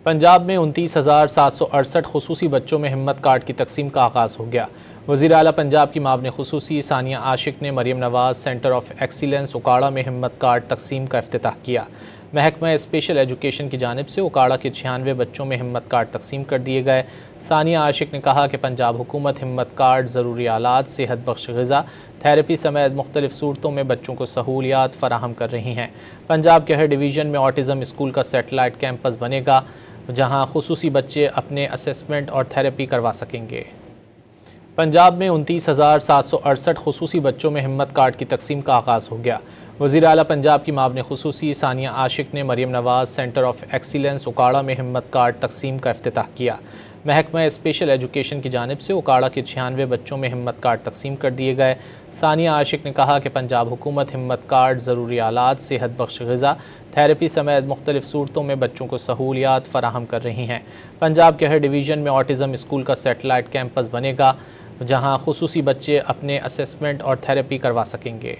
پنجاب میں 29,768 خصوصی بچوں میں ہمت کارڈ کی تقسیم کا آغاز ہو گیا۔ وزیر اعلیٰ پنجاب کی معاون خصوصی ثانیہ عاشق نے Maryam Nawaz centre of excellence اکاڑہ میں ہمت کارڈ تقسیم کا افتتاح کیا۔ محکمہ اسپیشل ایجوکیشن کی جانب سے اکاڑہ کے 96 بچوں میں ہمت کارڈ تقسیم کر دیے گئے۔ ثانیہ عاشق نے کہا کہ پنجاب حکومت ہمت کارڈ، ضروری آلات، صحت بخش غذا، تھراپی سمیت مختلف صورتوں میں بچوں کو سہولیات فراہم کر رہی ہیں۔ پنجاب کے ہر ڈویژن میں آٹزم اسکول کا سیٹلائٹ کیمپس بنے گا، جہاں خصوصی بچے اپنے اسسمنٹ اور تھراپی کروا سکیں گے۔ پنجاب میں 29,768 خصوصی بچوں میں ہمت کارڈ کی تقسیم کا آغاز ہو گیا۔ وزیر اعلیٰ پنجاب کی معاون خصوصی ثانیہ عاشق نے Maryam Nawaz centre of excellence اکاڑہ میں ہمت کارڈ تقسیم کا افتتاح کیا۔ محکمہ اسپیشل ایجوکیشن کی جانب سے اکاڑہ کے 96 بچوں میں ہمت کارڈ تقسیم کر دیے گئے۔ ثانیہ عاشق نے کہا کہ پنجاب حکومت ہمت کارڈ، ضروری آلات، صحت بخش غذا، تھراپی سمیت مختلف صورتوں میں بچوں کو سہولیات فراہم کر رہی ہیں۔ پنجاب کے ہر ڈویژن میں آٹزم اسکول کا سیٹلائٹ کیمپس بنے گا، جہاں خصوصی بچے اپنے اسسمنٹ اور تھراپی کروا سکیں گے۔